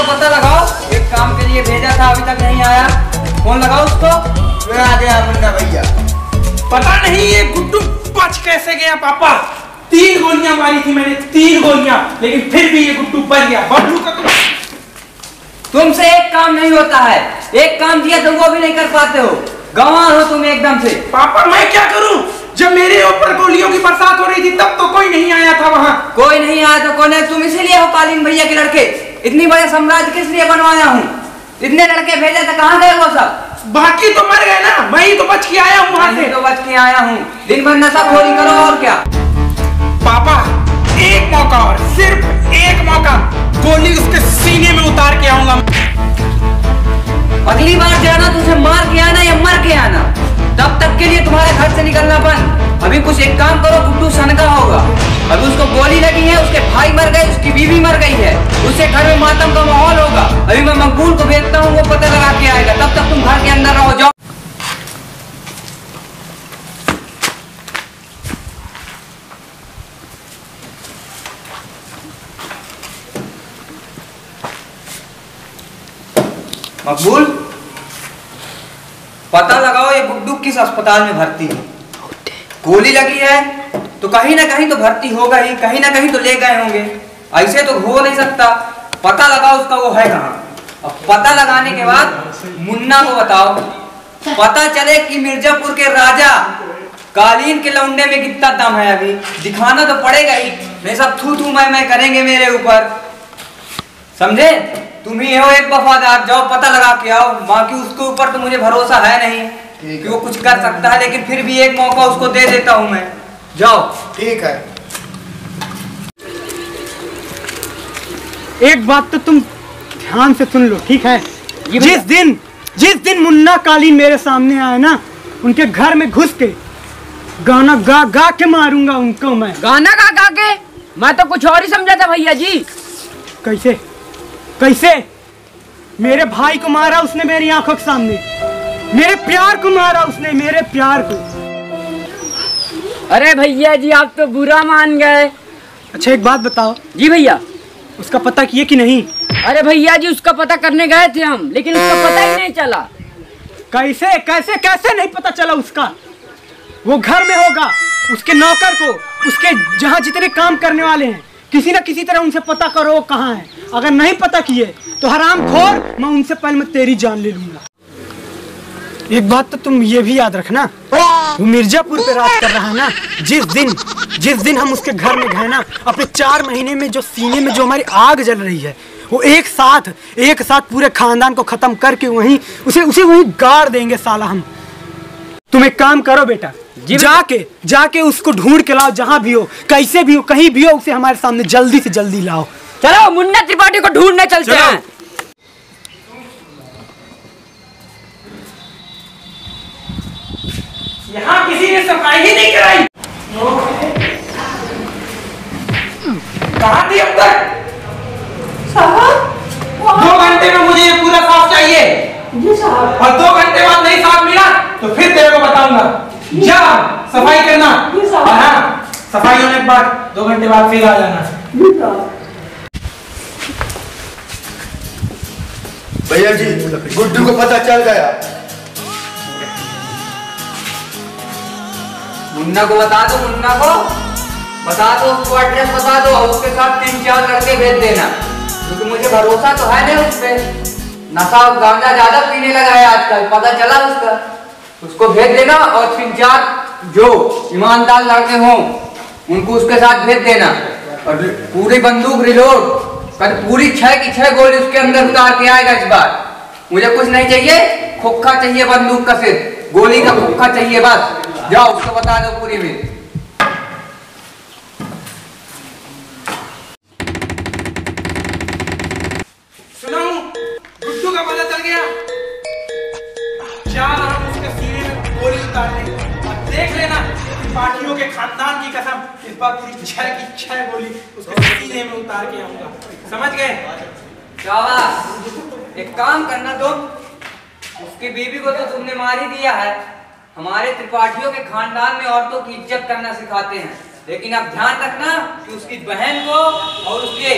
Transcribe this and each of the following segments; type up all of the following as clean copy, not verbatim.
पता लगाओ, एक काम के लिए भेजा था अभी तक नहीं आया। फोन लगाओ उसको। मैं आ गया मुन्ना भैया। पता नहीं ये गुड्डू बच कैसे गया पापा। 3 गोलियां मारी थी मैंने, 3 गोलियां, लेकिन फिर भी ये गुड्डू बच गया। बबलू का तुमसे एक काम नहीं होता है, एक काम दिया तो वो भी नहीं कर पाते हो। गंवार हो तुम एकदम से। पापा मैं क्या करूं? जब मेरे ऊपर गोलियों की बरसात हो रही थी तब तो कोई नहीं आया था वहाँ। कोई नहीं आया तो कौन है? तुम इसीलिए हो कालीन भैया के लड़के। इतनी बड़े साम्राज्य किस लिए बनवाया हूँ? इतने लड़के भेजे थे, कहाँ गए वो सब? बाकी तो मर गए ना, मैं ही तो बच के आया हूँ वहाँ से। तो बच के आया हूँ। दिन भर नशाखोरी करो और क्या। पापा एक मौका और, सिर्फ एक मौका, गोली उसके सीने में उतार के आऊंगा। अगली बार जाना तो उसे मार के आना या मर के आना। तब तक के लिए तुम्हारे घर से निकलना बंद। अभी कुछ एक काम करो, गुड्डू सनका होगा। अभी उसको गोली लगी है, उसके भाई मर गए, उसकी बीवी मर गई है, उससे घर में मातम का माहौल होगा। अभी मैं मकबूल को भेजता हूँ, वो पता लगा के आएगा। तब तक तुम घर के अंदर रहो। जाओ। मकबूल, पता लगाओ ये गुड्डू किस अस्पताल में भर्ती है। गोली लगी है तो कहीं ना कहीं तो भर्ती होगा ही, कहीं ना कहीं तो ले गए होंगे। ऐसे तो हो नहीं सकता। पता लगाओ उसका वो है कहाँ। अब पता लगाने के बाद मुन्ना को बताओ। पता चले कि मिर्जापुर के राजा कालीन के लौंडे में कितना दम है। अभी दिखाना तो पड़ेगा ही, नहीं सब थू थू मैं करेंगे मेरे ऊपर। समझे? तुम ही हो एक वफादार। जाओ पता लगा के आओ। बाकी उसके ऊपर तो मुझे भरोसा है नहीं कि वो कुछ कर सकता है, लेकिन फिर भी एक मौका उसको दे देता हूं मैं। जाओ। ठीक है। एक बात तो तुम ध्यान से सुन लो, ठीक है? जिस दिन मुन्ना कालीन मेरे सामने आए ना, उनके घर में घुस के गाना गा गा के मारूंगा उनको मैं। गाना गा के? मैं तो कुछ और ही समझा था भैया जी। कैसे कैसे? मेरे भाई को मारा उसने मेरी आंखों के सामने। मेरे प्यार को मारा उसने, मेरे प्यार को। अरे भैया जी आप तो बुरा मान गए। अच्छा एक बात बताओ। जी भैया। उसका पता किए कि नहीं? अरे भैया जी उसका पता करने गए थे हम, लेकिन उसका पता ही नहीं चला। कैसे कैसे कैसे नहीं पता चला उसका? वो घर में होगा, उसके नौकर को, उसके जहाँ जितने काम करने वाले हैं, किसी न किसी तरह उनसे पता करो वो कहाँ है। अगर नहीं पता किए तो हराम खोर, मैं उनसे पहले मैं तेरी जान ले लूंगा। एक बात तो तुम ये भी याद रखना, वो मिर्जापुर पे राज कर रहा है ना। जिस दिन हम उसके घर में गए ना, अपने 4 महीने में जो सीने में जो हमारी आग जल रही है, वो एक साथ पूरे खानदान को खत्म करके उसे वहीं गाड़ देंगे साला हम। तुम एक काम करो बेटा, जाके उसको ढूंढ के लाओ, जहाँ भी हो, कैसे भी हो, कहीं भी हो, उसे हमारे सामने जल्दी से जल्दी लाओ। चलो मुन्ना त्रिपाठी को ढूंढने चलते हैं। यहाँ किसी ने सफाई ही नहीं कराई। कहाँ थी अब तक? 2 घंटे में मुझे ये पूरा साफ चाहिए। और 2 घंटे बाद नहीं साफ मिला तो फिर तेरे को बताऊंगा। जा सफाई करना। और हाँ, सफाई होने के बाद 2 घंटे बाद फिर आ जाना। भैया जी गुड्डू को पता चल गया। मुन्ना को बता दो, मुन्ना को बता दो, उसको एड्रेस बता दो और उसके साथ 3-4 लड़के भेज देना, क्योंकि मुझे भरोसा तो है नहीं उस पे। नशा गांजा ज्यादा पीने लगा है आजकल, पता चला उसका। उसको भेज देना और 3-4 जो ईमानदार लड़के हों उनको उसके साथ भेज देना। और पूरी बंदूक रिलोड कर, पूरी 6 की 6 गोली उसके अंदर उतार के आएगा इस बार। मुझे कुछ नहीं चाहिए, खोखा चाहिए बंदूक का, सिर्फ गोली का खोखा चाहिए बस। जाओ उसको बता दो पूरी में। सुनो, गुड्डू का पता चल गया। चल हम उसके सीने में गोली उतार देंगे और देख लेना पार्टियों के खानदान की कसम, इस बार पूरी 6 की 6 गोली उसके सीने में उतार के आऊंगा। समझ गए? शाबाश। एक काम करना तुम, उसकी बीवी को तो तुमने मार ही दिया है। हमारे त्रिपाठियों के खानदान में औरतों की इज्जत करना सिखाते हैं, लेकिन अब ध्यान रखना कि उसकी बहन को और उसके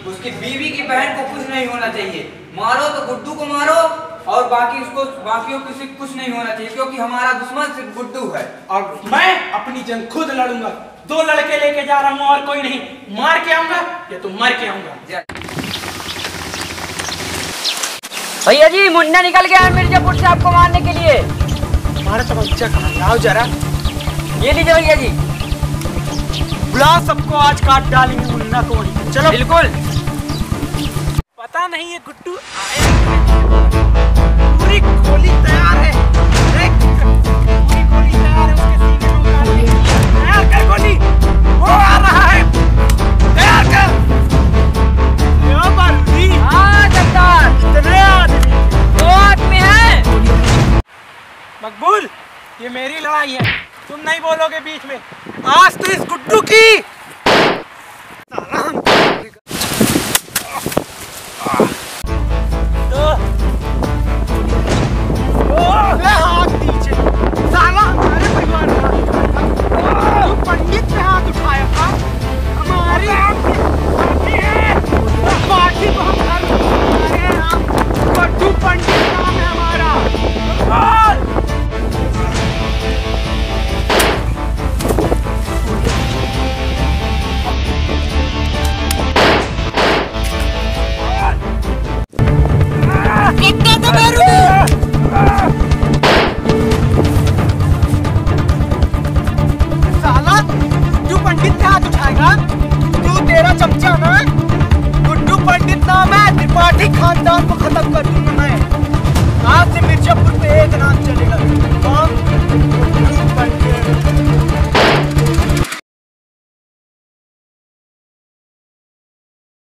उसकी बीवी की बहन को कुछ नहीं होना चाहिए। मारो तो गुड्डू को मारो और बाकी उसको बाकियों किसी को कुछ नहीं होना चाहिए, क्योंकि हमारा दुश्मन सिर्फ गुड्डू है। और मैं अपनी जंग खुद लड़ूंगा। 2 लड़के लेके जा रहा हूँ और कोई नहीं। मार के आऊंगा या तो मर के आऊंगा। भैया जी मुन्ना निकल गया है मिर्जापुर से आपको मारने के लिए। हमारा तो बच्चा कहाँ है? आओ जरा, ये लीजिए भैया जी। बुला सबको, आज काट डालेंगे मुन्ना को वहीं पे। चलो बिल्कुल। पता नहीं ये गुड्डू आया। पूरी गोली तैयार है, पूरी गोली तैयार है, उसके सीने में उतार देंगे। तैयार कर गोली, वो आ रहा है, तैयार कर। हाँ सरदार, कितने आदमी? 2 आदमी हैं। मकबूल, ये मेरी लड़ाई है, तुम नहीं बोलोगे बीच में। आज तो इस गुड्डू की